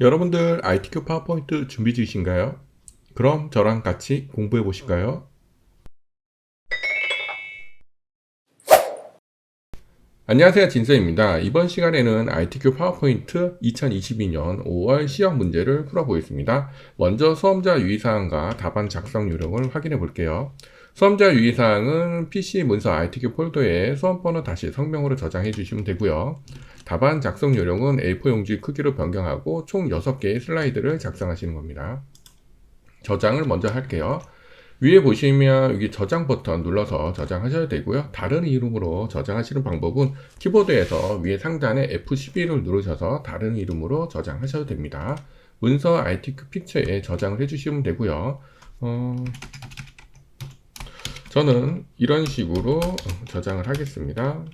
여러분들 ITQ 파워포인트 준비 중이신가요? 그럼 저랑 같이 공부해 보실까요? 안녕하세요, 진서입니다. 이번 시간에는 ITQ 파워포인트 2022년 5월 시험 문제를 풀어보겠습니다. 먼저 수험자 유의사항과 답안 작성 요령을 확인해 볼게요. 수험자 유의사항은 PC 문서 ITQ 폴더에 수험번호 다시 성명으로 저장해 주시면 되고요. 답안 작성 요령은 A4 용지 크기로 변경하고 총 6개의 슬라이드를 작성하시는 겁니다. 저장을 먼저 할게요. 위에 보시면 여기 저장 버튼 눌러서 저장하셔야 되고요. 다른 이름으로 저장하시는 방법은 키보드에서 위에 상단에 F12를 누르셔서 다른 이름으로 저장하셔도 됩니다. 문서 ITQ 픽처에 저장을 해주시면 되고요. 저는 이런 식으로 저장을 하겠습니다.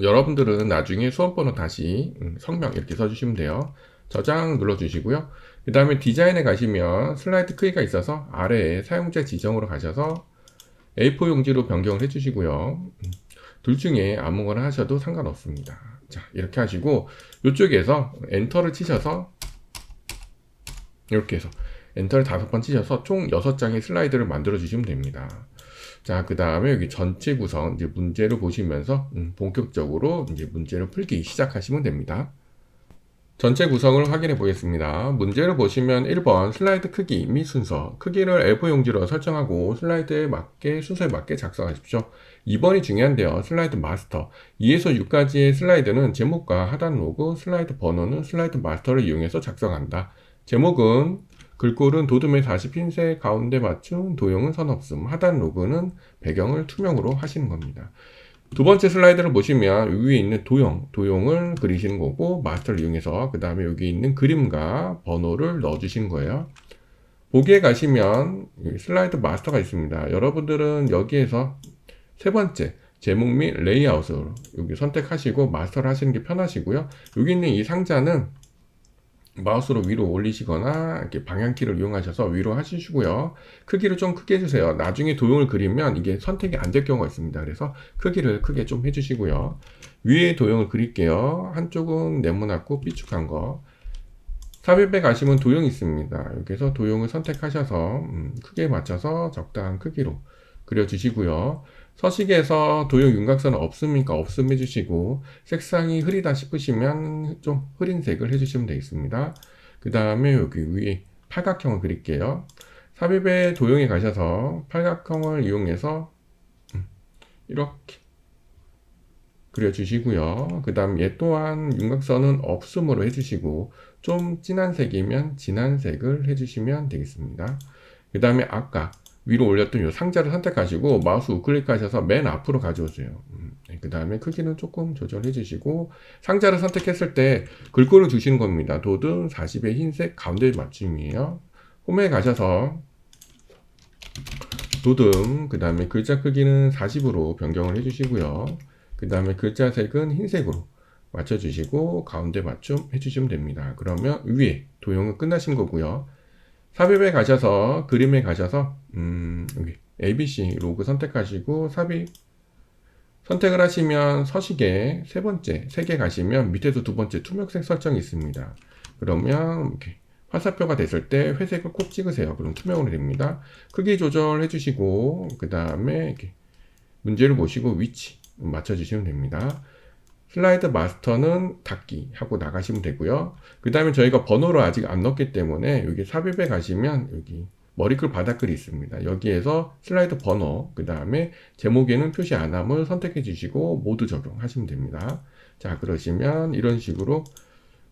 여러분들은 나중에 수험번호 다시 성명 이렇게 써주시면 돼요. 저장 눌러주시고요. 그 다음에 디자인에 가시면 슬라이드 크기가 있어서 아래에 사용자 지정으로 가셔서 A4 용지로 변경을 해주시고요. 둘 중에 아무거나 하셔도 상관없습니다. 자, 이렇게 하시고 이쪽에서 엔터를 치셔서 이렇게 해서 엔터를 5번 치셔서 총 6장의 슬라이드를 만들어 주시면 됩니다. 자, 그 다음에 여기 전체 구성 이제 문제를 보시면서 본격적으로 이제 문제를 풀기 시작하시면 됩니다. 전체 구성을 확인해 보겠습니다. 문제를 보시면 1번 슬라이드 크기 및 순서 크기를 A4 용지로 설정하고 슬라이드에 맞게 순서에 맞게 작성하십시오. 2번이 중요한데요. 슬라이드 마스터 2에서 6까지의 슬라이드는 제목과 하단 로고, 슬라이드 번호는 슬라이드 마스터를 이용해서 작성한다. 제목은 글꼴은 도둠의 40 흰색 가운데 맞춤, 도형은 선 없음, 하단 로고는 배경을 투명으로 하시는 겁니다. 두 번째 슬라이드를 보시면 위에 있는 도형을 그리시는 거고 마스터를 이용해서 그 다음에 여기 있는 그림과 번호를 넣어 주시는 거예요. 보기에 가시면 슬라이드 마스터가 있습니다. 여러분들은 여기에서 세 번째 제목 및 레이아웃을 여기 선택하시고 마스터를 하시는 게 편하시고요. 여기 있는 이 상자는 마우스로 위로 올리시거나 이렇게 방향키를 이용하셔서 위로 하시고요. 크기를 좀 크게 해주세요. 나중에 도형을 그리면 이게 선택이 안 될 경우가 있습니다. 그래서 크기를 크게 좀 해주시고요. 위에 도형을 그릴게요. 한쪽은 네모났고 삐죽한 거. 삽입에 가시면 도형이 있습니다. 여기서 도형을 선택하셔서 크기에 맞춰서 적당한 크기로 그려주시고요. 서식에서 도형 윤곽선은 없으니까 없음 해주시고 색상이 흐리다 싶으시면 좀 흐린 색을 해주시면 되겠습니다. 그 다음에 여기 위에 팔각형을 그릴게요. 삽입의 도형에 가셔서 팔각형을 이용해서 이렇게 그려주시고요. 그 다음 얘 또한 윤곽선은 없음으로 해주시고 좀 진한 색이면 진한 색을 해주시면 되겠습니다. 그 다음에 아까 위로 올렸던 이 상자를 선택하시고 마우스 우클릭하셔서 맨 앞으로 가져오세요. 그 다음에 크기는 조금 조절해 주시고 상자를 선택했을 때 글꼴을 주시는 겁니다. 도든 40의 흰색 가운데 맞춤이에요. 홈에 가셔서 도든 그 다음에 글자 크기는 40으로 변경을 해 주시고요. 그 다음에 글자 색은 흰색으로 맞춰주시고 가운데 맞춤 해주시면 됩니다. 그러면 위에 도형은 끝나신 거고요. 삽입에 가셔서 그림에 가셔서 여기 ABC 로그 선택하시고 삽입 선택을 하시면 서식에 세 번째 세 개 가시면 밑에서 두 번째 투명색 설정이 있습니다. 그러면 이렇게 화살표가 됐을 때 회색을 꼭 찍으세요. 그럼 투명으로 됩니다. 크기 조절해 주시고 그 다음에 이렇게 문제를 보시고 위치 맞춰주시면 됩니다. 슬라이드 마스터는 닫기 하고 나가시면 되고요. 그 다음에 저희가 번호를 아직 안 넣었기 때문에 여기 삽입에 가시면 여기 머리글 바닥글이 있습니다. 여기에서 슬라이드 번호 그 다음에 제목에는 표시 안 함을 선택해 주시고 모두 적용하시면 됩니다. 자, 그러시면 이런 식으로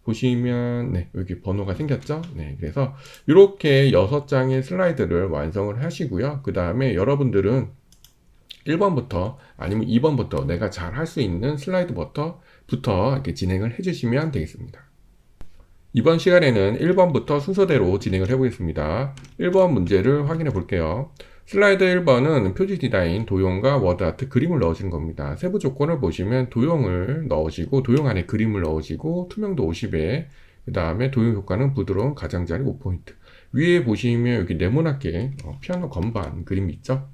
보시면 네, 여기 번호가 생겼죠. 네, 그래서 이렇게 6장의 슬라이드를 완성을 하시고요. 그 다음에 여러분들은 1번부터 아니면 2번부터 내가 잘 할 수 있는 슬라이드부터 이렇게 진행을 해주시면 되겠습니다. 이번 시간에는 1번부터 순서대로 진행을 해보겠습니다. 1번 문제를 확인해 볼게요. 슬라이드 1번은 표지 디자인, 도형과 워드아트, 그림을 넣으시는 겁니다. 세부 조건을 보시면 도형을 넣으시고 도형 안에 그림을 넣으시고 투명도 50에 그 다음에 도형 효과는 부드러운 가장자리 5포인트. 위에 보시면 여기 네모나게 피아노 건반 그림이 있죠.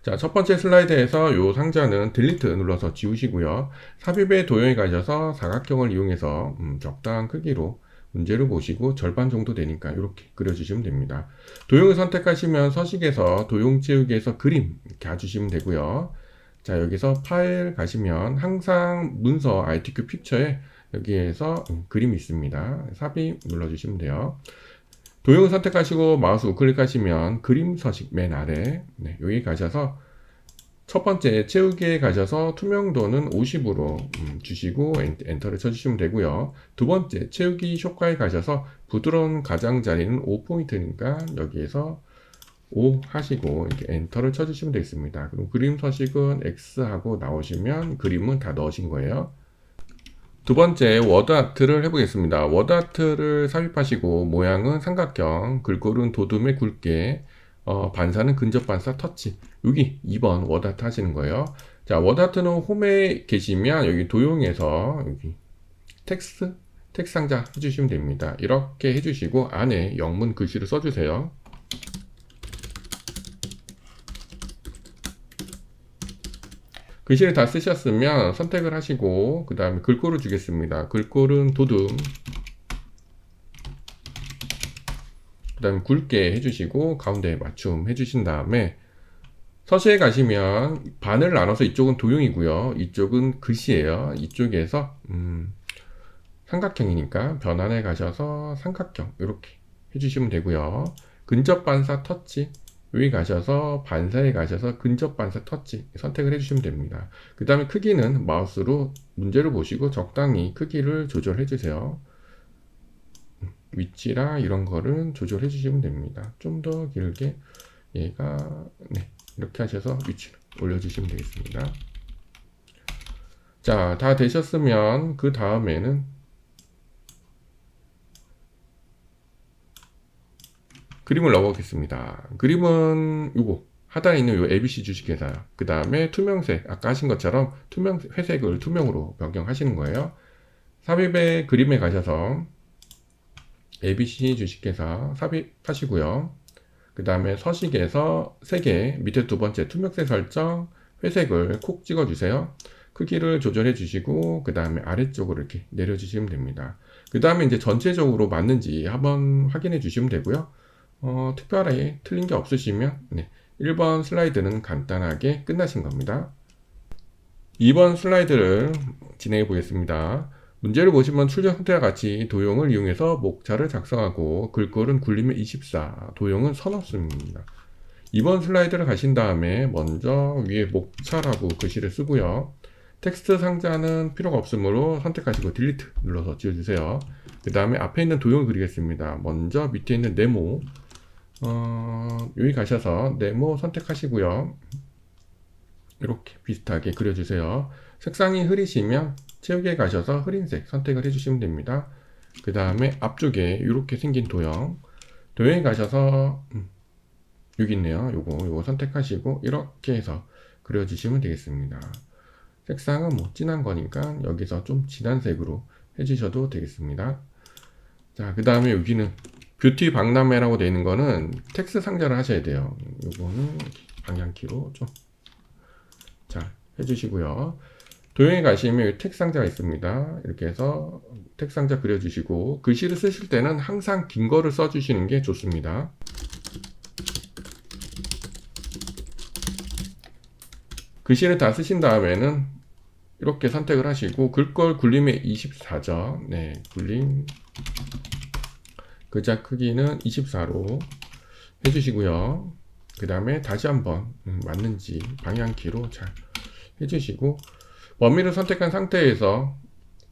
자, 첫 번째 슬라이드에서 이 상자는 딜리트 눌러서 지우시고요. 삽입의 도형에 가셔서 사각형을 이용해서 적당한 크기로 문제를 보시고 절반 정도 되니까 이렇게 그려주시면 됩니다. 도형을 선택하시면 서식에서 도형 채우기에서 그림 이렇게 해주시면 되고요. 자, 여기서 파일 가시면 항상 문서 ITQ 픽처에 여기에서 그림이 있습니다. 삽입 눌러주시면 돼요. 도형을 선택하시고 마우스 우클릭하시면 그림 서식 맨 아래 여기 가셔서 첫 번째 채우기에 가셔서 투명도는 50으로 주시고 엔터를 쳐주시면 되고요. 두 번째 채우기 효과에 가셔서 부드러운 가장자리는 5포인트니까 여기에서 5 하시고 이렇게 엔터를 쳐주시면 되겠습니다. 그럼 그림 서식은 X하고 나오시면 그림은 다 넣으신 거예요. 두 번째 워드 아트를 해보겠습니다. 워드 아트를 삽입하시고 모양은 삼각형, 글꼴은 도둠에 굵게, 반사는 근접 반사 터치. 여기 2번 워드 아트 하시는 거예요. 자, 워드 아트는 홈에 계시면 여기 도형에서 여기 텍스트 상자 해주시면 됩니다. 이렇게 해주시고 안에 영문 글씨를 써주세요. 글씨를 다 쓰셨으면 선택을 하시고 그 다음에 글꼴을 주겠습니다. 글꼴은 도둠, 그 다음에 굵게 해주시고 가운데 맞춤 해주신 다음에 서식에 가시면 반을 나눠서 이쪽은 도형이고요. 이쪽은 글씨예요. 이쪽에서 삼각형이니까 변환에 가셔서 삼각형 이렇게 해주시면 되고요. 근접 반사 터치 여기 가셔서 반사에 가셔서 근접 반사 터치 선택을 해주시면 됩니다. 그 다음에 크기는 마우스로 문제를 보시고 적당히 크기를 조절해 주세요. 위치랑 이런 거를 조절해 주시면 됩니다. 좀 더 길게 얘가 이렇게 하셔서 위치를 올려주시면 되겠습니다. 자, 다 되셨으면 그 다음에는 그림을 넣어보겠습니다. 그림은 요거 하단에 있는 요 ABC 주식회사 그 다음에 투명색 아까 하신 것처럼 회색을 투명으로 변경하시는 거예요. 삽입의 그림에 가셔서 ABC 주식회사 삽입하시고요. 그 다음에 서식에서 3개 밑에 두 번째 투명색 설정 회색을 콕 찍어 주세요. 크기를 조절해 주시고 그 다음에 아래쪽으로 이렇게 내려 주시면 됩니다. 그 다음에 이제 전체적으로 맞는지 한번 확인해 주시면 되고요. 특별하게 틀린 게 없으시면 1번 슬라이드는 간단하게 끝나신 겁니다. 2번 슬라이드를 진행해 보겠습니다. 문제를 보시면 출력 형태와 같이 도형을 이용해서 목차를 작성하고 글꼴은 굴림의 24, 도형은 선 없음입니다. 2번 슬라이드를 가신 다음에 먼저 위에 목차라고 글씨를 쓰고요. 텍스트 상자는 필요가 없으므로 선택하시고 딜리트 눌러서 지워주세요. 그 다음에 앞에 있는 도형을 그리겠습니다. 먼저 밑에 있는 네모 여기 가셔서 네모 선택하시고요. 이렇게 비슷하게 그려주세요. 색상이 흐리시면 채우기에 가셔서 흐린색 선택을 해주시면 됩니다. 그 다음에 앞쪽에 이렇게 생긴 도형에 가셔서 여기 있네요. 요거 선택하시고 이렇게 해서 그려주시면 되겠습니다. 색상은 뭐 진한 거니까 여기서 좀 진한 색으로 해주셔도 되겠습니다. 자, 그 다음에 여기는 뷰티 박람회라고 되어 있는 거는 텍스트 상자를 하셔야 돼요. 요거는 방향키로 좀 해주시고요. 도형에 가시면 텍스트 상자가 있습니다. 이렇게 해서 텍스트 상자 그려주시고 글씨를 쓰실 때는 항상 긴 거를 써주시는 게 좋습니다. 글씨를 다 쓰신 다음에는 이렇게 선택을 하시고 글꼴 굴림의 24죠. 굴림 글자 크기는 24로 해주시고요. 그 다음에 다시 한번 맞는지 방향키로 잘 해주시고 범위를 선택한 상태에서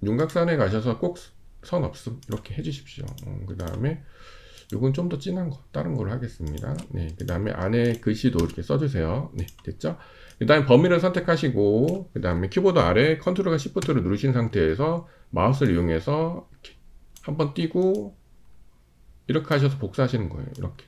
윤곽선에 가셔서 꼭 선 없음 이렇게 해주십시오. 그 다음에 이건 좀 더 진한 거 다른 걸로 하겠습니다. 그 다음에 안에 글씨도 이렇게 써주세요. 됐죠? 그 다음에 범위를 선택하시고 그 다음에 키보드 아래 컨트롤과 시프트를 누르신 상태에서 마우스를 이용해서 이렇게 한번 띄고 이렇게 하셔서 복사하시는 거예요. 이렇게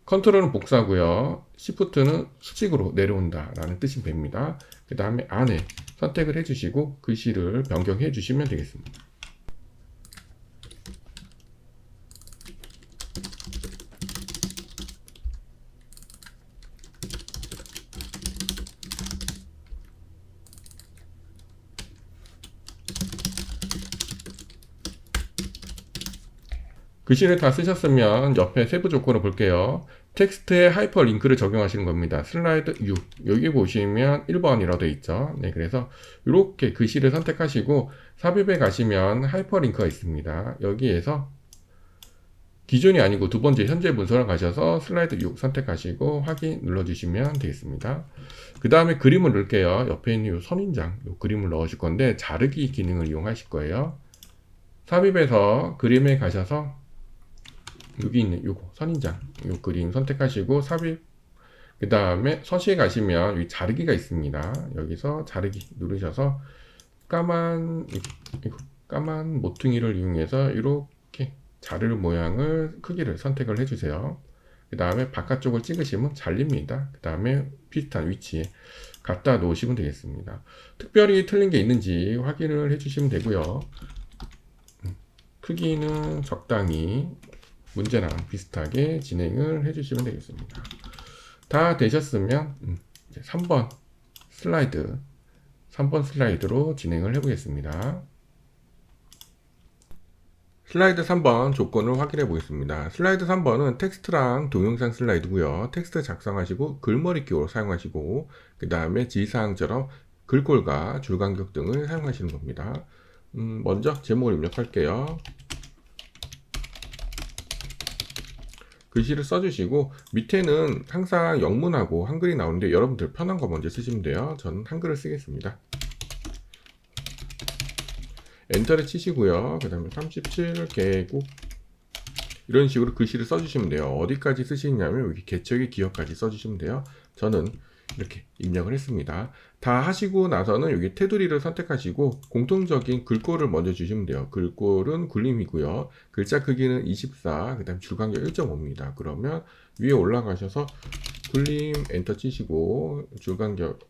컨트롤은 복사고요. 시프트는 수직으로 내려온다 라는 뜻이 됩니다. 그 다음에 안에 선택을 해주시고 글씨를 변경해 주시면 되겠습니다. 글씨를 다 쓰셨으면 옆에 세부 조건을 볼게요. 텍스트에 하이퍼링크를 적용하시는 겁니다. 슬라이드 6 여기 보시면 1번이라고 되어 있죠. 네, 그래서 이렇게 글씨를 선택하시고 삽입에 가시면 하이퍼링크가 있습니다. 여기에서 기존이 아니고 두 번째 현재 문서를 가셔서 슬라이드 6 선택하시고 확인 눌러주시면 되겠습니다. 그 다음에 그림을 넣을게요. 옆에 있는 이 선인장 이 그림을 넣으실 건데 자르기 기능을 이용하실 거예요. 삽입에서 그림에 가셔서 여기 있는 요거 선인장 요 그림 선택하시고 삽입, 그 다음에 서시에 가시면 여기 자르기가 있습니다. 여기서 자르기 누르셔서 까만 모퉁이를 이용해서 이렇게 자를 모양을 크기를 선택을 해주세요. 그 다음에 바깥쪽을 찍으시면 잘립니다. 그 다음에 비슷한 위치에 갖다 놓으시면 되겠습니다. 특별히 틀린 게 있는지 확인을 해주시면 되고요. 크기는 적당히 문제랑 비슷하게 진행을 해주시면 되겠습니다. 다 되셨으면 이제 3번 슬라이드로 진행을 해보겠습니다. 슬라이드 3번 조건을 확인해 보겠습니다. 슬라이드 3번은 텍스트랑 동영상 슬라이드고요. 텍스트 작성하시고 글머리 기호로 사용하시고 그 다음에 지시사항처럼 글꼴과 줄간격 등을 사용하시는 겁니다. 먼저 제목을 입력할게요. 글씨를 써주시고 밑에는 항상 영문하고 한글이 나오는데 여러분들 편한 거 먼저 쓰시면 돼요. 저는 한글을 쓰겠습니다. 엔터를 치시고요. 그 다음에 37 개국 이런 식으로 글씨를 써주시면 돼요. 어디까지 쓰시냐면 여기 개척의 기억까지 써주시면 돼요. 저는 이렇게 입력을 했습니다. 다 하시고 나서는 여기 테두리를 선택하시고 공통적인 글꼴을 먼저 주시면 돼요. 글꼴은 굴림이고요. 글자 크기는 24, 그 다음에 줄간격 1.5입니다. 그러면 위에 올라가셔서 굴림 엔터 치시고 줄간격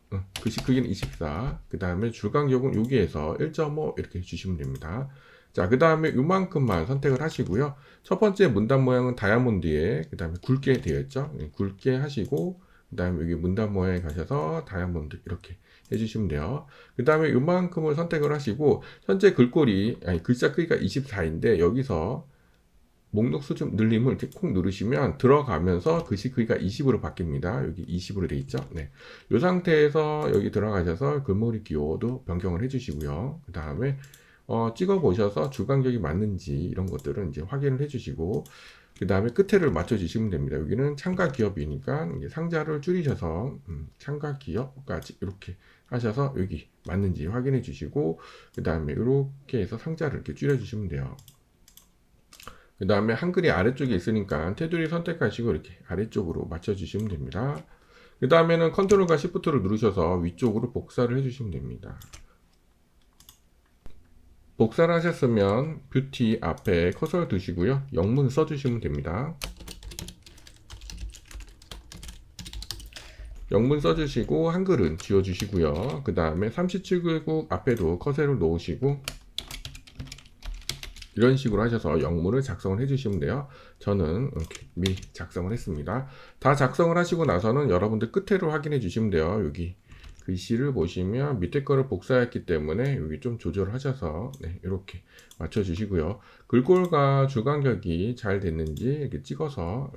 글씨 크기는 24, 그 다음에 줄간격은 여기에서 1.5 이렇게 주시면 됩니다. 자, 그 다음에 이만큼만 선택을 하시고요. 첫 번째 문단 모양은 다이아몬드에 그 다음에 굵게 되어 있죠. 굵게 하시고 그 다음에 여기 문단 모양에 가셔서 다이아몬드 이렇게 해주시면 돼요. 그 다음에 이만큼을 선택을 하시고 현재 글자 크기가 24인데 여기서 목록 수준 늘림을 이렇게 콕 누르시면 들어가면서 글씨 크기가 20으로 바뀝니다. 여기 20으로 되어 있죠. 네. 이 상태에서 여기 들어가셔서 글머리 기호도 변경을 해주시고요. 그 다음에 찍어 보셔서 줄간격이 맞는지 이런 것들은 이제 확인을 해주시고 그 다음에 끝에를 맞춰주시면 됩니다. 여기는 참가 기업이니까 상자를 줄이셔서 참가 기업까지 이렇게 하셔서 여기 맞는지 확인해 주시고 그 다음에 이렇게 해서 상자를 이렇게 줄여주시면 돼요. 그 다음에 한글이 아래쪽에 있으니까 테두리 선택하시고 이렇게 아래쪽으로 맞춰주시면 됩니다. 그 다음에는 컨트롤과 시프트를 누르셔서 위쪽으로 복사를 해주시면 됩니다. 복사를 하셨으면 뷰티 앞에 커서를 두시고요. 영문 써주시면 됩니다. 영문 써주시고 한글은 지워주시고요. 그 다음에 37개국 앞에도 커서를 놓으시고 이런 식으로 하셔서 영문을 작성을 해주시면 돼요. 저는 이렇게 미리 작성을 했습니다. 다 작성을 하시고 나서는 여러분들 끝에로 확인해 주시면 돼요. 여기 글씨를 보시면 밑에 거를 복사했기 때문에 여기 좀 조절을 하셔서 이렇게 맞춰 주시고요. 글꼴과 줄간격이 잘 됐는지 이렇게 찍어서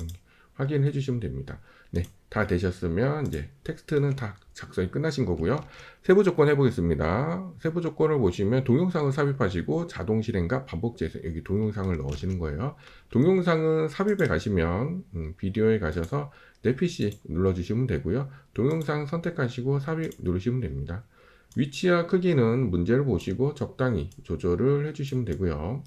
확인해 주시면 됩니다. 네, 다 되셨으면 이제 텍스트는 다 작성이 끝나신 거고요. 세부 조건 해보겠습니다. 세부 조건을 보시면 동영상을 삽입하시고 자동 실행과 반복 재생, 여기 동영상을 넣으시는 거예요. 동영상은 삽입에 가시면 비디오에 가셔서 내 PC 눌러주시면 되고요. 동영상 선택하시고 삽입 누르시면 됩니다. 위치와 크기는 문제를 보시고 적당히 조절을 해주시면 되고요.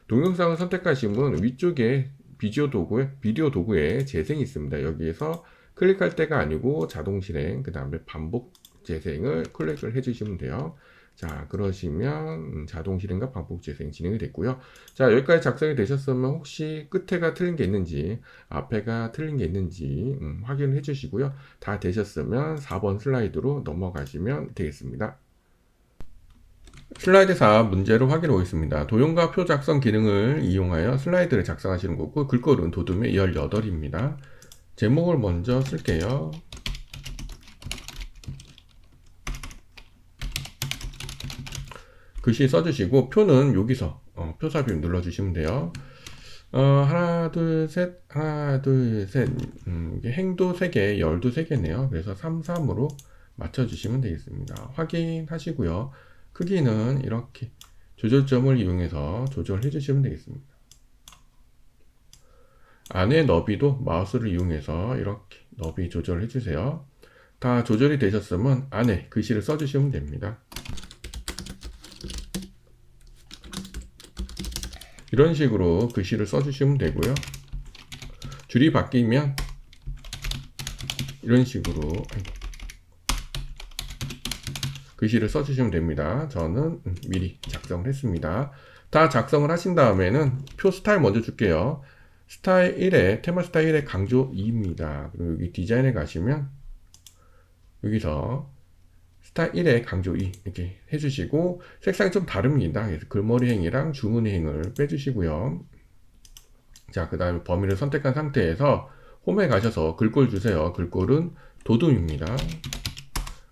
동영상을 선택하시면 위쪽에 비디오 도구에 재생이 있습니다. 여기에서 클릭할 때가 아니고 자동 실행, 그 다음에 반복 재생을 클릭을 해주시면 돼요. 자, 그러시면 자동 실행과 반복 재생 진행이 됐고요. 자, 여기까지 작성이 되셨으면 혹시 끝에가 틀린 게 있는지, 앞에가 틀린 게 있는지 확인을 해주시고요. 다 되셨으면 4번 슬라이드로 넘어가시면 되겠습니다. 슬라이드 4 문제를 확인해 보겠습니다. 도형과 표 작성 기능을 이용하여 슬라이드를 작성하시는 거고 글꼴은 도둠의 18입니다. 제목을 먼저 쓸게요. 글씨 써주시고 표는 여기서 표 삽입 눌러주시면 돼요. 하나, 둘, 셋, 하나, 둘, 셋. 이게 행도 3개, 열도 3개네요. 그래서 3, 3으로 맞춰주시면 되겠습니다. 확인하시고요. 크기는 이렇게 조절점을 이용해서 조절해 주시면 되겠습니다. 안에 너비도 마우스를 이용해서 이렇게 너비 조절해 주세요. 다 조절이 되셨으면 안에 글씨를 써주시면 됩니다. 이런 식으로 글씨를 써주시면 되고요. 줄이 바뀌면 이런 식으로 글씨를 써주시면 됩니다. 저는 미리 작성을 했습니다. 다 작성을 하신 다음에는 표 스타일 먼저 줄게요. 스타일 1에 테마 스타일 1에 강조 2입니다. 그리고 여기 디자인에 가시면 여기서 스타일 1에 강조 2 이렇게 해주시고 색상이 좀 다릅니다. 그래서 글머리행이랑 주문행을 빼주시고요. 자, 그 다음에 범위를 선택한 상태에서 홈에 가셔서 글꼴 주세요. 글꼴은 도둠입니다.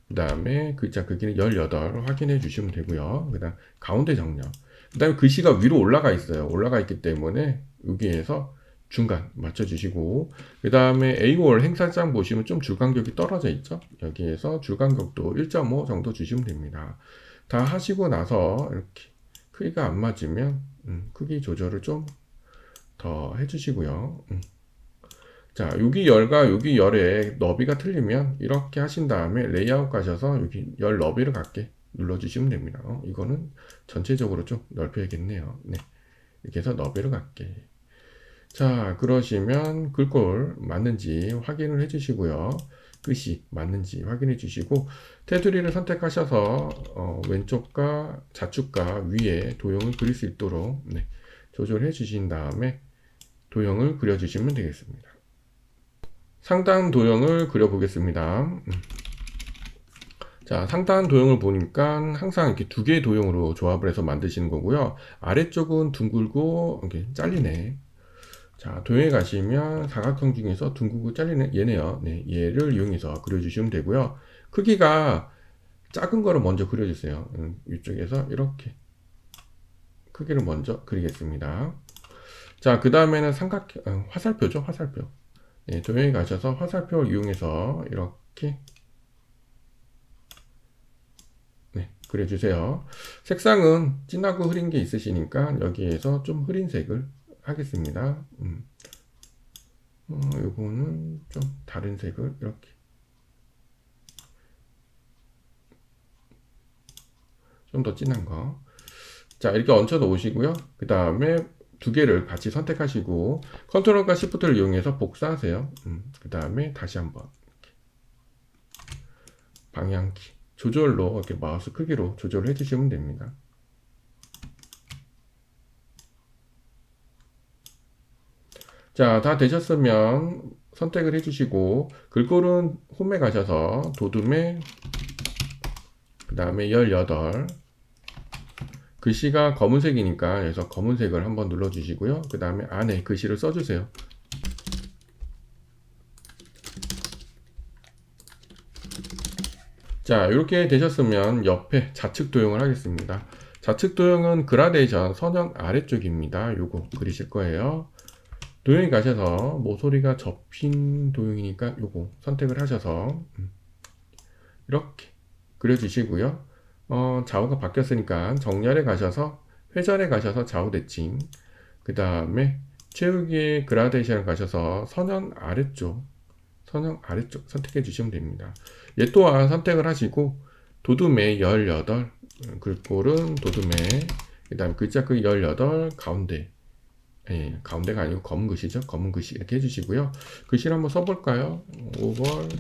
그 다음에 글자 크기는 18 확인해 주시면 되고요. 그 다음 가운데 정렬. 그 다음에 글씨가 위로 올라가 있어요. 올라가 있기 때문에 여기에서 중간 맞춰주시고, 그 다음에 A5 행사장 보시면 좀 줄간격이 떨어져 있죠. 여기에서 줄간격도 1.5 정도 주시면 됩니다. 다 하시고 나서 이렇게 크기가 안 맞으면 크기 조절을 좀 더 해주시고요. 자, 여기 열과 여기 열의 너비가 틀리면 이렇게 하신 다음에 레이아웃 가셔서 여기 열 너비를 같게 눌러주시면 됩니다. 이거는 전체적으로 좀 넓혀야겠네요. 네, 이렇게 해서 너비를 같게. 자, 그러시면 글꼴 맞는지 확인을 해주시고요. 끝이 맞는지 확인해 주시고 테두리를 선택하셔서 왼쪽과 좌측과 위에 도형을 그릴 수 있도록 조절해 주신 다음에 도형을 그려주시면 되겠습니다. 상단 도형을 그려보겠습니다. 자, 상단 도형을 보니까 항상 이렇게 2개의 도형으로 조합을 해서 만드시는 거고요. 아래쪽은 둥글고 이렇게 잘리네. 자, 도형에 가시면 사각형 중에서 둥글고 잘리는 얘네요. 네, 얘를 이용해서 그려주시면 되고요. 크기가 작은 거를 먼저 그려주세요. 이쪽에서 이렇게 크기를 먼저 그리겠습니다. 자, 그 다음에는 화살표죠, 화살표. 네, 도형에 가셔서 화살표를 이용해서 이렇게 그려주세요. 색상은 진하고 흐린 게 있으시니까 여기에서 좀 흐린 색을 하겠습니다. 요거는 좀 다른 색을 이렇게 좀 더 진한 거. 자, 이렇게 얹혀 놓으시고요. 그 다음에 2개를 같이 선택하시고 컨트롤과 시프트를 이용해서 복사하세요. 그 다음에 다시 한번 방향키 조절로 이렇게 마우스 크기로 조절을 해주시면 됩니다. 자, 다 되셨으면 선택을 해주시고 글꼴은 홈에 가셔서 도둠에 그 다음에 18 글씨가 검은색이니까 여기서 검은색을 한번 눌러주시고요. 그 다음에 안에 글씨를 써주세요. 자, 이렇게 되셨으면 옆에 좌측 도형을 하겠습니다. 좌측 도형은 그라데이션 선형 아래쪽입니다. 요거 그리실 거예요. 도형에 가셔서 모서리가 접힌 도형이니까 요거 선택을 하셔서 이렇게 그려주시고요. 좌우가 바뀌었으니까 정렬에 가셔서 회전에 가셔서 좌우 대칭, 그 다음에 채우기의 그라데이션을 가셔서 선형 아래쪽 선택해 주시면 됩니다. 얘 또한 선택을 하시고 도둠에 18 글꼴은 도둠에 그 다음 글자 크기 18 가운데 가운데가 아니고 검은 글씨죠. 검은 글씨 이렇게 해주시고요. 글씨를 한번 써볼까요? 5번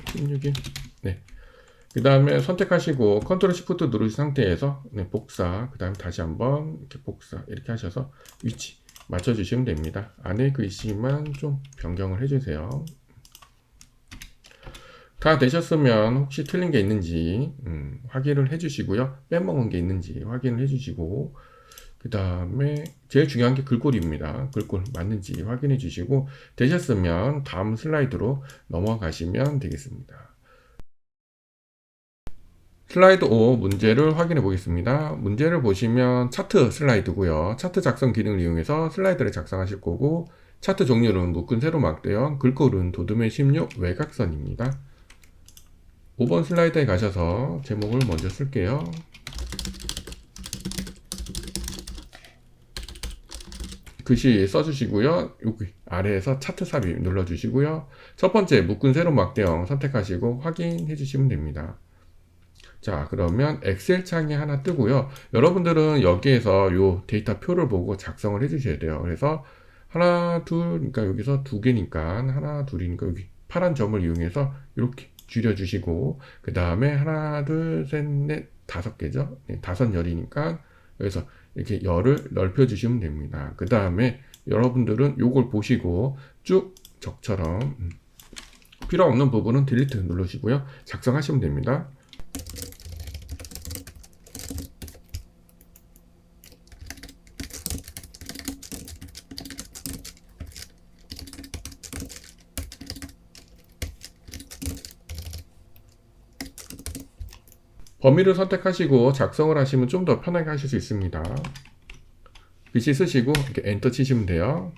16일 네. 그 다음에 선택하시고 컨트롤 시프트 누르신 상태에서 복사 그 다음에 다시 한번 이렇게 복사 이렇게 하셔서 위치 맞춰주시면 됩니다. 안에 글씨만 좀 변경을 해주세요. 다 되셨으면 혹시 틀린 게 있는지 확인을 해주시고요. 빼먹은 게 있는지 확인을 해주시고 그 다음에 제일 중요한 게 글꼴입니다. 글꼴 맞는지 확인해 주시고 되셨으면 다음 슬라이드로 넘어가시면 되겠습니다. 슬라이드 5 문제를 확인해 보겠습니다. 문제를 보시면 차트 슬라이드고요. 차트 작성 기능을 이용해서 슬라이드를 작성하실 거고, 차트 종류는 묶은 세로 막대형, 글꼴은 도둠의 16 외곽선입니다. 5번 슬라이드에 가셔서 제목을 먼저 쓸게요. 글씨 써주시고요. 여기 아래에서 차트 삽입 눌러주시고요. 첫 번째 묶은 세로 막대형 선택하시고 확인해 주시면 됩니다. 자, 그러면 엑셀 창이 하나 뜨고요. 여러분들은 여기에서 요 데이터 표를 보고 작성을 해 주셔야 돼요. 그래서 하나, 둘, 그러니까 여기서 두 개니까 하나, 둘이니까 여기 파란 점을 이용해서 이렇게 줄여주시고, 그 다음에 하나, 둘, 셋, 넷, 다섯 개죠. 네, 다섯 열이니까 여기서 이렇게 열을 넓혀주시면 됩니다. 그 다음에 여러분들은 요걸 보시고 쭉 적처럼 필요 없는 부분은 딜리트 누르시고요. 작성하시면 됩니다. 범위를 선택하시고 작성을 하시면 좀 더 편하게 하실 수 있습니다. 글씨 쓰시고 이렇게 엔터 치시면 돼요.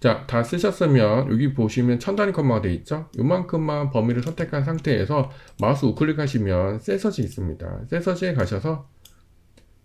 자, 다 쓰셨으면 여기 보시면 천 단위 컴마가 되어 있죠? 요만큼만 범위를 선택한 상태에서 마우스 우클릭하시면 셋서치 있습니다. 셋서치에 가셔서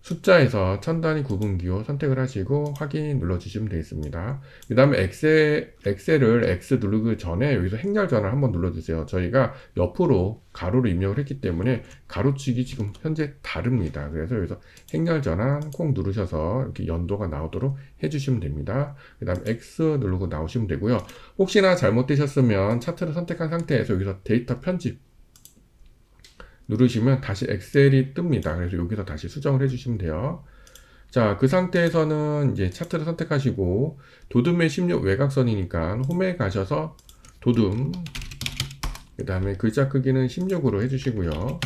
숫자에서 천 단위 구분기호 선택을 하시고 확인 눌러주시면 되겠습니다. 그 다음에 엑셀을 X 누르기 전에 여기서 행렬 전환 한번 눌러주세요. 저희가 옆으로 가로로 입력을 했기 때문에 가로축이 지금 현재 다릅니다. 그래서 여기서 행렬 전환 꼭 누르셔서 이렇게 연도가 나오도록 해주시면 됩니다. 그 다음에 X 누르고 나오시면 되고요. 혹시나 잘못되셨으면 차트를 선택한 상태에서 여기서 데이터 편집 누르시면 다시 엑셀이 뜹니다. 그래서 여기서 다시 수정을 해주시면 돼요. 자, 그 상태에서는 이제 차트를 선택하시고 도둠의 16 외곽선이니까 홈에 가셔서 도둠, 그 다음에 글자 크기는 16으로 해주시고요.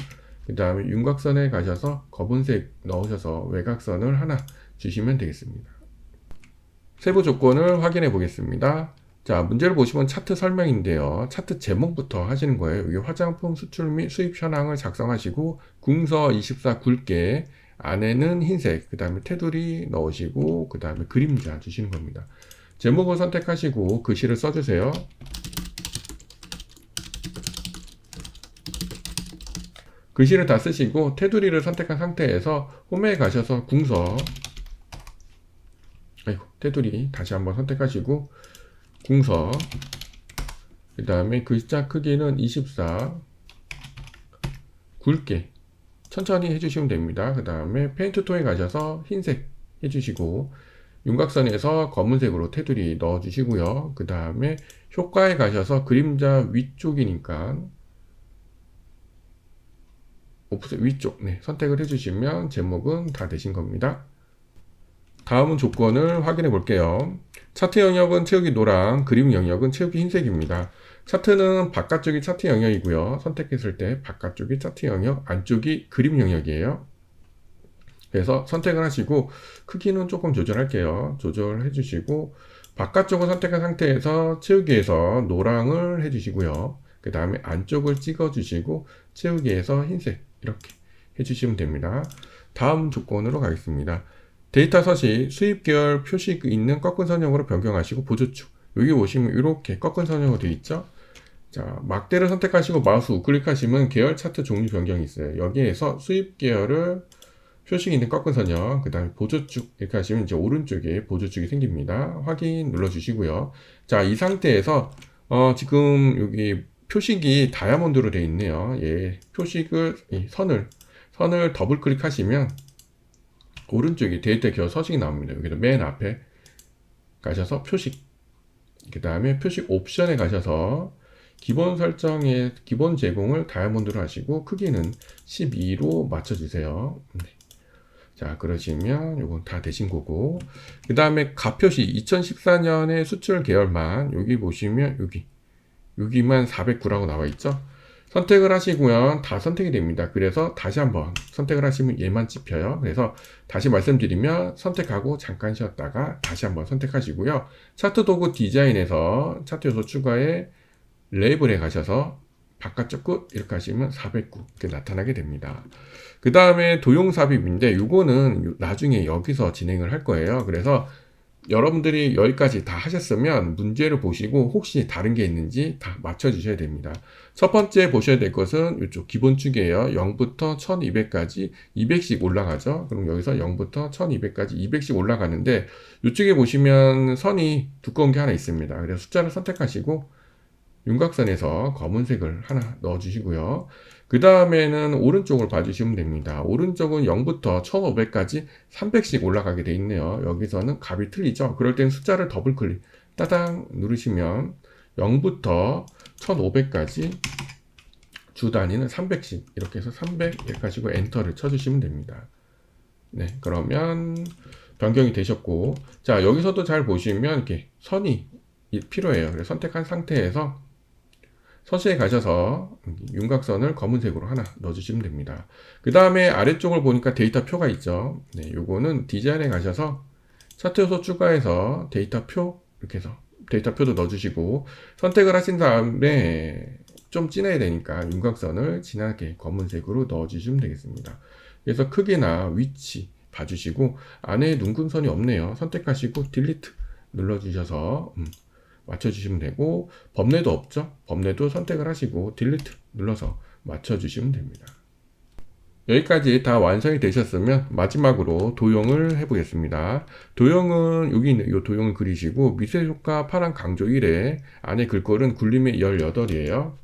그 다음에 윤곽선에 가셔서 검은색 넣으셔서 외곽선을 하나 주시면 되겠습니다. 세부 조건을 확인해 보겠습니다. 자, 문제를 보시면 차트 설명인데요. 차트 제목부터 하시는 거예요. 여기 화장품 수출 및 수입 현황을 작성하시고 궁서 24 굵게 안에는 흰색, 그 다음에 테두리 넣으시고 그 다음에 그림자 주시는 겁니다. 제목을 선택하시고 글씨를 써주세요. 글씨를 다 쓰시고 테두리를 선택한 상태에서 홈에 가셔서 궁서, 테두리 다시 한번 선택하시고 궁서, 그 다음에 글자 크기는 24 굵게 천천히 해주시면 됩니다. 그 다음에 페인트 톤에 가셔서 흰색 해주시고 윤곽선에서 검은색으로 테두리 넣어주시고요. 그 다음에 효과에 가셔서 그림자 위쪽이니까 오프셋 위쪽 선택을 해주시면 제목은 다 되신 겁니다. 다음은 조건을 확인해 볼게요. 차트 영역은 채우기 노랑, 그림 영역은 채우기 흰색입니다. 차트는 바깥쪽이 차트 영역이고요. 선택했을 때 바깥쪽이 차트 영역, 안쪽이 그림 영역이에요. 그래서 선택을 하시고 크기는 조금 조절할게요. 조절해 주시고 바깥쪽을 선택한 상태에서 채우기에서 노랑을 해주시고요. 그 다음에 안쪽을 찍어 주시고 채우기에서 흰색 이렇게 해주시면 됩니다. 다음 조건으로 가겠습니다. 데이터 서식, 수입 계열 표식 있는 꺾은 선형으로 변경하시고 보조축. 여기 보시면 이렇게 꺾은 선형으로 되어 있죠. 자, 막대를 선택하시고 마우스 우클릭하시면 계열 차트 종류 변경이 있어요. 여기에서 수입 계열을 표식 있는 꺾은 선형, 그 다음에 보조축 이렇게 하시면 이제 오른쪽에 보조축이 생깁니다. 확인 눌러주시고요. 자, 이 상태에서 지금 여기 표식이 다이아몬드로 되어 있네요. 예, 표식을 선을 더블 클릭하시면 오른쪽에 데이터 계열 서식이 나옵니다. 여기서 맨 앞에 가셔서 표식, 그 다음에 표식 옵션에 가셔서 기본 설정에 기본 제공을 다이아몬드로 하시고 크기는 12로 맞춰주세요. 자, 그러시면 요건 다 되신 거고, 그 다음에 가표시 2014년의 수출 계열만 여기 보시면 여기만 409라고 나와 있죠. 선택을 하시고요. 다 선택이 됩니다. 그래서 다시 한번 선택을 하시면 얘만 찝혀요. 그래서 다시 말씀드리면 선택하고 잠깐 쉬었다가 다시 한번 선택하시고요. 차트 도구 디자인에서 차트 요소 추가에 레이블에 가셔서 바깥쪽 끝 이렇게 하시면 409 이렇게 나타나게 됩니다. 그 다음에 도용 삽입인데 이거는 나중에 여기서 진행을 할 거예요. 그래서 여러분들이 여기까지 다 하셨으면 문제를 보시고 혹시 다른 게 있는지 다 맞춰주셔야 됩니다. 첫 번째 보셔야 될 것은 이쪽 기본축이에요. 0부터 1200까지 200씩 올라가죠. 그럼 여기서 0부터 1200까지 200씩 올라가는데 이쪽에 보시면 선이 두꺼운 게 하나 있습니다. 그래서 숫자를 선택하시고 윤곽선에서 검은색을 하나 넣어주시고요. 그 다음에는 오른쪽을 봐주시면 됩니다. 오른쪽은 0부터 1500까지 300씩 올라가게 돼 있네요. 여기서는 값이 틀리죠. 그럴 땐 숫자를 더블 클릭 따당 누르시면 0부터 1500까지 주 단위는 300씩 이렇게 해서 300 이렇게 하시고 엔터를 쳐주시면 됩니다. 네, 그러면 변경이 되셨고, 자 여기서도 잘 보시면 이렇게 선이 필요해요. 그래서 선택한 상태에서 서식에 가셔서 윤곽선을 검은색으로 하나 넣어주시면 됩니다. 그 다음에 아래쪽을 보니까 데이터 표가 있죠. 네, 요거는 디자인에 가셔서 차트 요소 추가해서 데이터 표 이렇게 해서 데이터 표도 넣어주시고 선택을 하신 다음에 좀 진해야 되니까 윤곽선을 진하게 검은색으로 넣어주시면 되겠습니다. 그래서 크기나 위치 봐주시고 안에 눈금선이 없네요. 선택하시고 딜리트 눌러주셔서 맞춰주시면 되고 범례도 없죠. 범례도 선택을 하시고 딜리트 눌러서 맞춰주시면 됩니다. 여기까지 다 완성이 되셨으면 마지막으로 도형을 해보겠습니다. 도형은 여기 있는 이 도형을 그리시고 미세효과 파란 강조 1에 안에 글꼴은 굴림의 18이에요.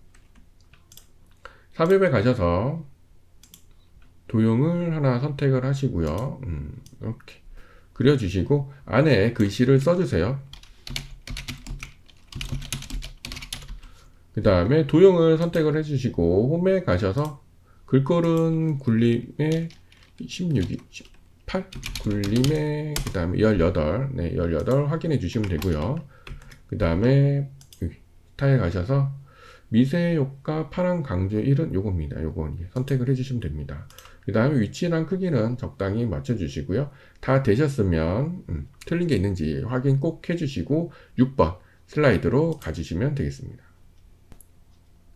삽입에 가셔서 도형을 하나 선택을 하시고요. 이렇게 그려주시고 안에 글씨를 써주세요. 그 다음에 도형을 선택을 해주시고 홈에 가셔서 글꼴은 굴림의 16이 18 굴림의 그 다음에 18 네, 18 확인해 주시면 되고요. 그 다음에 스타일 가셔서 미세 효과 파란 강조 1은 요겁니다. 요거 선택을 해주시면 됩니다. 그 다음에 위치랑 크기는 적당히 맞춰주시고요. 다 되셨으면 틀린 게 있는지 확인 꼭 해주시고 6번 슬라이드로 가주시면 되겠습니다.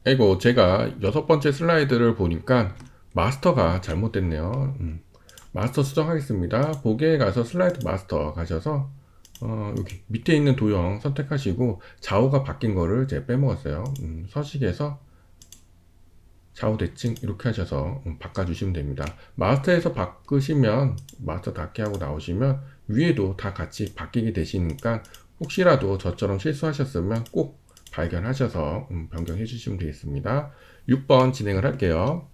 이거 제가 6번째 슬라이드를 보니까 마스터가 잘못됐네요. 마스터 수정하겠습니다. 보기에 가서 슬라이드 마스터 가셔서 여기 밑에 있는 도형 선택하시고 좌우가 바뀐 거를 제가 빼먹었어요. 서식에서 좌우 대칭 이렇게 하셔서 바꿔주시면 됩니다. 마스터에서 바꾸시면 마스터 닫기 하고 나오시면 위에도 다 같이 바뀌게 되시니까 혹시라도 저처럼 실수하셨으면 꼭 발견하셔서 변경해 주시면 되겠습니다. 6번 진행을 할게요.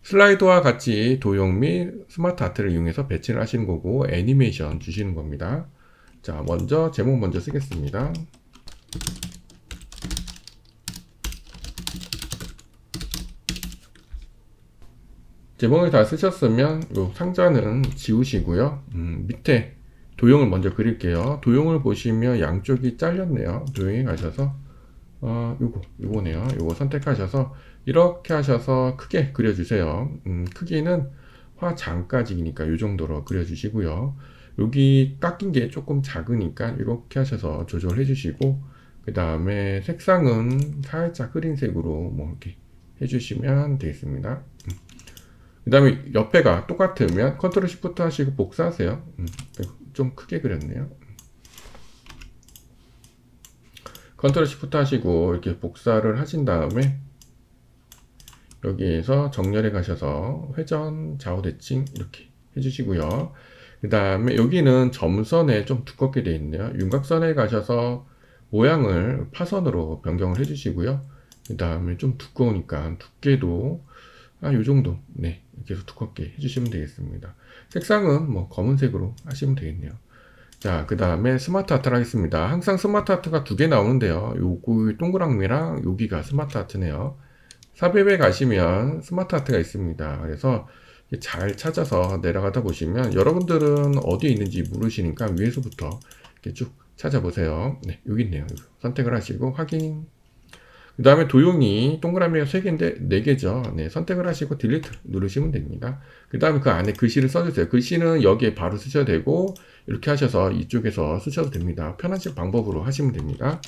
슬라이드와 같이 도형 및 스마트 아트를 이용해서 배치를 하시는 거고 애니메이션 주시는 겁니다. 자, 먼저 제목 먼저 쓰겠습니다. 제목을 다 쓰셨으면 요 상자는 지우시고요. 밑에 도형을 먼저 그릴게요. 도형을 보시면 양쪽이 잘렸네요. 도형에 가셔서 요거네요. 요거 선택하셔서 이렇게 하셔서 크게 그려주세요. 크기는 화장까지니까 요 정도로 그려주시고요. 여기 깎인 게 조금 작으니까 이렇게 하셔서 조절해 주시고 그 다음에 색상은 살짝 흐린 색으로 뭐 이렇게 해주시면 되겠습니다. 그 다음에 옆에가 똑같으면 컨트롤 시프트 하시고 복사하세요. 좀 크게 그렸네요. 컨트롤 시프트 하시고 이렇게 복사를 하신 다음에 여기에서 정렬에 가셔서 회전 좌우 대칭 이렇게 해주시고요. 그 다음에 여기는 점선에 좀 두껍게 되어 있네요. 윤곽선에 가셔서 모양을 파선으로 변경을 해주시고요. 그 다음에 좀 두꺼우니까 두께도 요 정도 네 이렇게 해서 두껍게 해주시면 되겠습니다. 색상은 뭐 검은색으로 하시면 되겠네요. 자, 그 다음에 스마트 아트를 하겠습니다. 항상 스마트 아트가 두 개 나오는데요. 요거 동그랑미랑 여기가 스마트 아트네요. 삽입에 가시면 스마트 아트가 있습니다. 그래서 잘 찾아서 내려가다 보시면 여러분들은 어디에 있는지 모르시니까 위에서부터 이렇게 쭉 찾아보세요. 네, 여기 있네요. 선택을 하시고 확인. 그 다음에 도형이 동그라미가 3개인데 4개죠. 네, 선택을 하시고 딜리트 누르시면 됩니다. 그 다음에 그 안에 글씨를 써주세요. 글씨는 여기에 바로 쓰셔도 되고 이렇게 하셔서 이쪽에서 쓰셔도 됩니다. 편하신 방법으로 하시면 됩니다.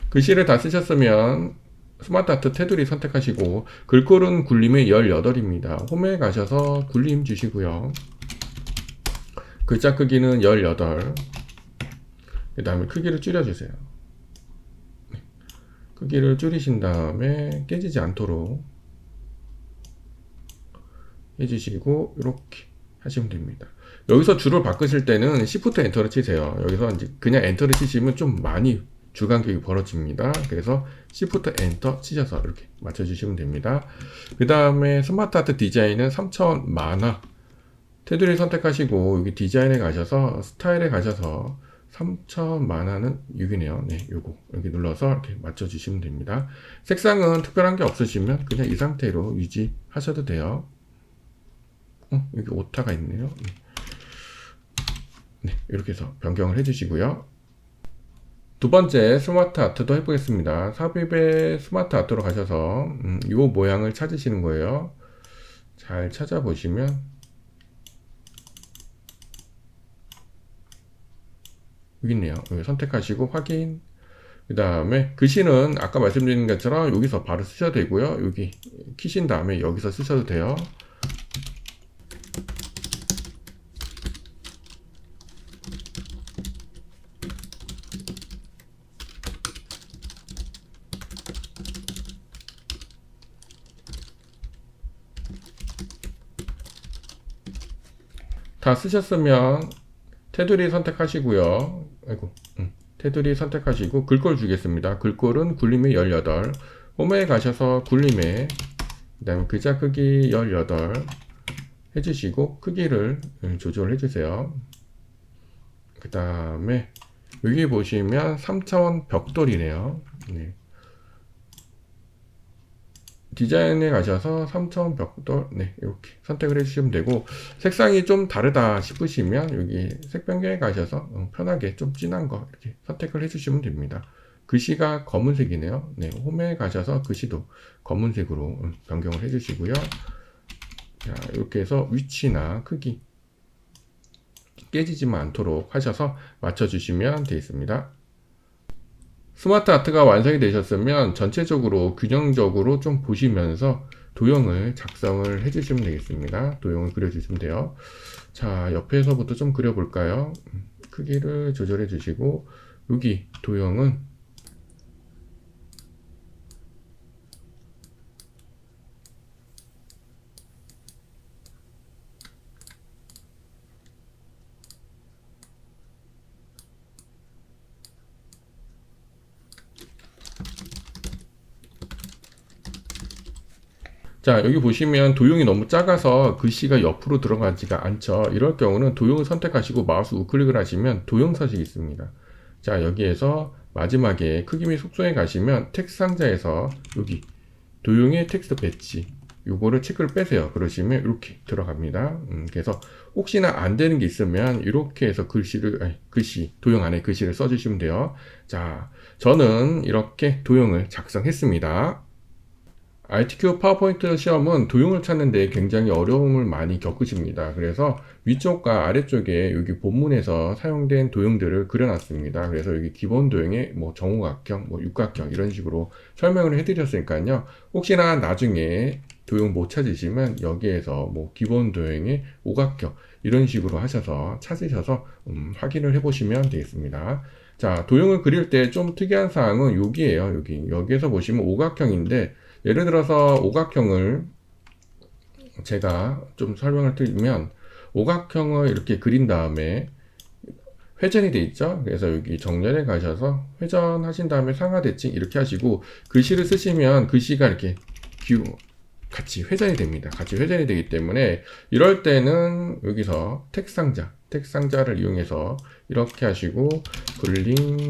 글씨를 다 쓰셨으면 스마트 아트 테두리 선택하시고 글꼴은 굴림이 18입니다. 홈에 가셔서 굴림 주시고요. 글자 크기는 18. 그 다음에 크기를 줄여주세요. 크기를 줄이신 다음에 깨지지 않도록 해주시고 이렇게 하시면 됩니다. 여기서 줄을 바꾸실 때는 Shift 엔터를 치세요. 여기서 이제 그냥 엔터를 치시면 좀 많이 주간격이 벌어집니다. 그래서 Shift 엔터 치셔서 이렇게 맞춰주시면 됩니다. 그 다음에 스마트 아트 디자인은 3차원 만화 테두리 선택하시고 여기 디자인에 가셔서 스타일에 가셔서 3차원 만화는 6이네요. 네, 요거 여기 눌러서 이렇게 맞춰주시면 됩니다. 색상은 특별한 게 없으시면 그냥 이 상태로 유지하셔도 돼요. 여기 오타가 있네요. 네, 이렇게 해서 변경을 해주시고요. 두 번째 스마트 아트도 해보겠습니다. 삽입의 스마트 아트로 가셔서 이 모양을 찾으시는 거예요. 잘 찾아보시면 여기 있네요. 여기 선택하시고 확인. 그 다음에 글씨는 아까 말씀드린 것처럼 여기서 바로 쓰셔도 되고요. 여기 키신 다음에 여기서 쓰셔도 돼요. 다 쓰셨으면 테두리 선택하시고요. 아이고, 테두리 선택하시고 글꼴 주겠습니다. 글꼴은 굴림이 18. 홈에 가셔서 굴림에 그 다음에 글자 크기 18 해주시고 크기를 조절해 주세요. 그 다음에 여기 보시면 3차원 벽돌이네요. 네. 디자인에 가셔서 3차원 벽돌 네 이렇게 선택을 해주시면 되고 색상이 좀 다르다 싶으시면 여기 색 변경에 가셔서 편하게 좀 진한 거 이렇게 선택을 해주시면 됩니다. 글씨가 검은색이네요. 네, 홈에 가셔서 글씨도 검은색으로 변경을 해주시고요. 자, 이렇게 해서 위치나 크기 깨지지만 않도록 하셔서 맞춰주시면 되겠습니다. 스마트 아트가 완성이 되셨으면 전체적으로 균형적으로 좀 보시면서 도형을 작성을 해주시면 되겠습니다. 도형을 그려주시면 돼요. 자, 옆에서부터 좀 그려볼까요? 크기를 조절해 주시고 여기 도형은 자, 여기 보시면 도형이 너무 작아서 글씨가 옆으로 들어가지가 않죠. 이럴 경우는 도형을 선택하시고 마우스 우클릭을 하시면 도형 서식이 있습니다. 자, 여기에서 마지막에 크기 및 속성에 가시면 텍스트 상자에서 여기 도형의 텍스트 배치 요거를 체크를 빼세요. 그러시면 이렇게 들어갑니다. 그래서 혹시나 안 되는 게 있으면 이렇게 해서 도형 안에 글씨를 써주시면 돼요. 자, 저는 이렇게 도형을 작성했습니다. ITQ 파워포인트 시험은 도형을 찾는데 굉장히 어려움을 많이 겪으십니다. 그래서 위쪽과 아래쪽에 여기 본문에서 사용된 도형들을 그려놨습니다. 그래서 여기 기본 도형의 뭐 정오각형, 뭐 육각형 이런 식으로 설명을 해드렸으니까요. 혹시나 나중에 도형 못 찾으시면 여기에서 뭐 기본 도형의 오각형 이런 식으로 하셔서 찾으셔서 확인을 해보시면 되겠습니다. 자, 도형을 그릴 때 좀 특이한 사항은 여기에요. 여기에서 보시면 오각형인데 예를 들어서 오각형을 제가 좀 설명을 드리면 오각형을 이렇게 그린 다음에 회전이 돼 있죠. 그래서 여기 정렬에 가셔서 회전하신 다음에 상하 대칭 이렇게 하시고 글씨를 쓰시면 글씨가 이렇게 같이 회전이 됩니다. 같이 회전이 되기 때문에 이럴 때는 여기서 텍스트 상자를 이용해서 이렇게 하시고 블링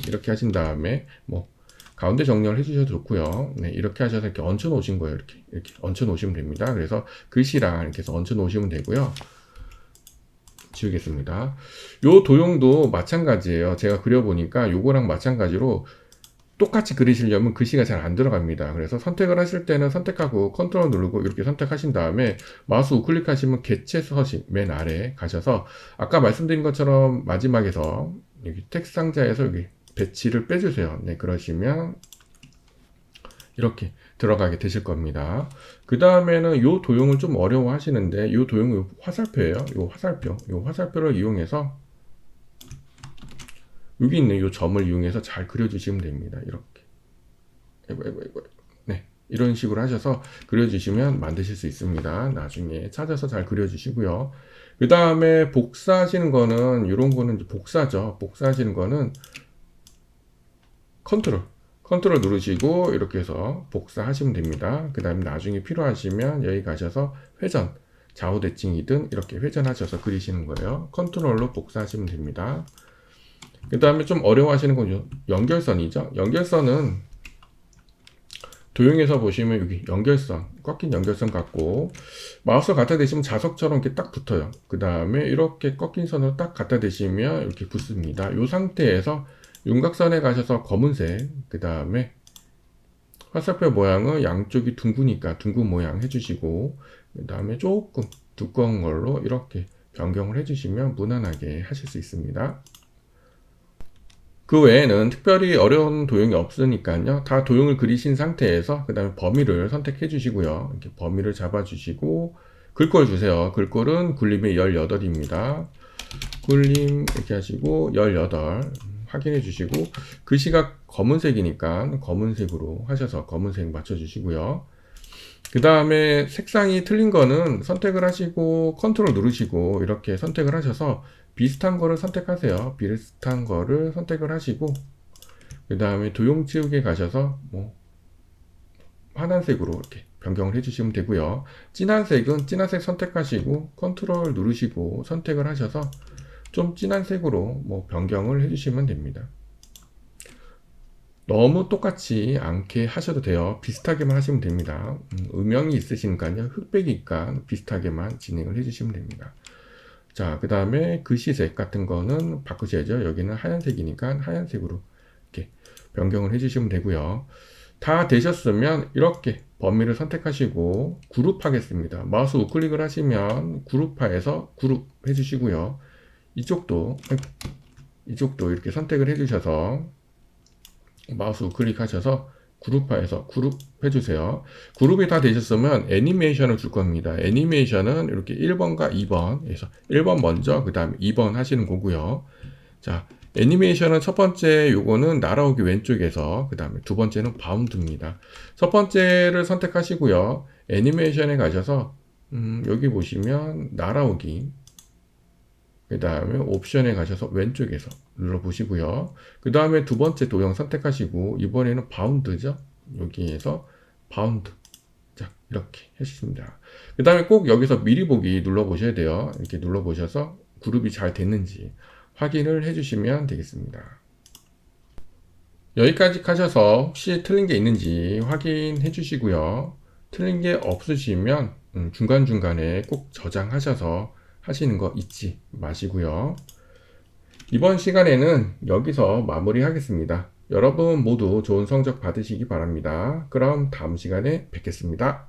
이렇게 하신 다음에 뭐 가운데 정렬 해주셔도 좋고요. 네, 이렇게 하셔서 이렇게 얹혀 놓으신 거예요. 이렇게 얹혀 놓으시면 됩니다. 그래서 글씨랑 이렇게 해서 얹혀 놓으시면 되고요. 지우겠습니다. 요 도형도 마찬가지예요. 제가 그려보니까 요거랑 마찬가지로 똑같이 그리시려면 글씨가 잘 안 들어갑니다. 그래서 선택을 하실 때는 선택하고 컨트롤 누르고 이렇게 선택하신 다음에 마우스 우클릭하시면 개체 서식 맨 아래 가셔서 아까 말씀드린 것처럼 마지막에서 여기 텍스트 상자에서 여기 배치를 빼주세요. 네, 그러시면 이렇게 들어가게 되실 겁니다. 그 다음에는 요 도형을 좀 어려워 하시는데 요 도형은 화살표예요. 요 화살표를 이용해서 여기 있는 요 점을 이용해서 잘 그려주시면 됩니다. 이렇게. 네. 이런 식으로 하셔서 그려주시면 만드실 수 있습니다. 나중에 찾아서 잘 그려주시고요. 그 다음에 복사하시는 거는, 이런 거는 복사죠. 복사하시는 거는 컨트롤 누르시고 이렇게 해서 복사하시면 됩니다. 그 다음에 나중에 필요하시면 여기 가셔서 회전, 좌우 대칭이든 이렇게 회전하셔서 그리시는 거예요. 컨트롤로 복사하시면 됩니다. 그 다음에 좀 어려워하시는 건 연결선이죠. 연결선은 도형에서 보시면 여기 연결선, 꺾인 연결선 같고 마우스 갖다 대시면 자석처럼 이렇게 딱 붙어요. 그 다음에 이렇게 꺾인 선으로 딱 갖다 대시면 이렇게 붙습니다. 이 상태에서 윤곽선에 가셔서 검은색, 그 다음에 화살표 모양은 양쪽이 둥그니까 둥근 모양 해주시고 그 다음에 조금 두꺼운 걸로 이렇게 변경을 해주시면 무난하게 하실 수 있습니다. 그 외에는 특별히 어려운 도형이 없으니까요. 다 도형을 그리신 상태에서 그 다음에 범위를 선택해 주시고요. 이렇게 범위를 잡아 주시고 글꼴 주세요. 글꼴은 굴림이 18입니다. 굴림 이렇게 하시고 18 확인해 주시고 글씨가 검은색이니까 검은색으로 하셔서 검은색 맞춰 주시고요. 그 다음에 색상이 틀린 거는 선택을 하시고 컨트롤 누르시고 이렇게 선택을 하셔서 비슷한 거를 선택하세요. 비슷한 거를 선택을 하시고 그 다음에 도형 지우개 가셔서 뭐 환한색으로 이렇게 변경을 해주시면 되고요. 진한 색은 진한 색 선택하시고 컨트롤 누르시고 선택을 하셔서 좀 진한 색으로 뭐 변경을 해주시면 됩니다. 너무 똑같이 않게 하셔도 돼요. 비슷하게만 하시면 됩니다. 음영이 있으시니까요. 흑백이니까 비슷하게만 진행을 해주시면 됩니다. 자, 그 다음에 글씨색 같은 거는 바꾸셔야죠. 여기는 하얀색이니까 하얀색으로 이렇게 변경을 해주시면 되고요. 다 되셨으면 이렇게 범위를 선택하시고 그룹하겠습니다. 마우스 우클릭을 하시면 그룹화해서 그룹 해주시고요. 이쪽도 이렇게 선택을 해주셔서 마우스 우클릭 하셔서 그룹화해서 그룹 해주세요. 그룹이 다 되셨으면 애니메이션을 줄 겁니다. 애니메이션은 이렇게 1번과 2번에서 1번 먼저 그 다음에 2번 하시는 거고요. 자, 애니메이션은 첫 번째 요거는 날아오기 왼쪽에서 그 다음에 두 번째는 바운드입니다. 첫 번째를 선택하시고요. 애니메이션에 가셔서 여기 보시면 날아오기 그 다음에 옵션에 가셔서 왼쪽에서 눌러보시고요. 그 다음에 두 번째 도형 선택하시고 이번에는 바운드죠. 여기에서 바운드. 자, 이렇게 해주십니다. 그 다음에 꼭 여기서 미리 보기 눌러보셔야 돼요. 이렇게 눌러보셔서 그룹이 잘 됐는지 확인을 해주시면 되겠습니다. 여기까지 하셔서 혹시 틀린 게 있는지 확인해 주시고요. 틀린 게 없으시면 중간중간에 꼭 저장하셔서 하시는 거 잊지 마시고요. 이번 시간에는 여기서 마무리하겠습니다. 여러분 모두 좋은 성적 받으시기 바랍니다. 그럼 다음 시간에 뵙겠습니다.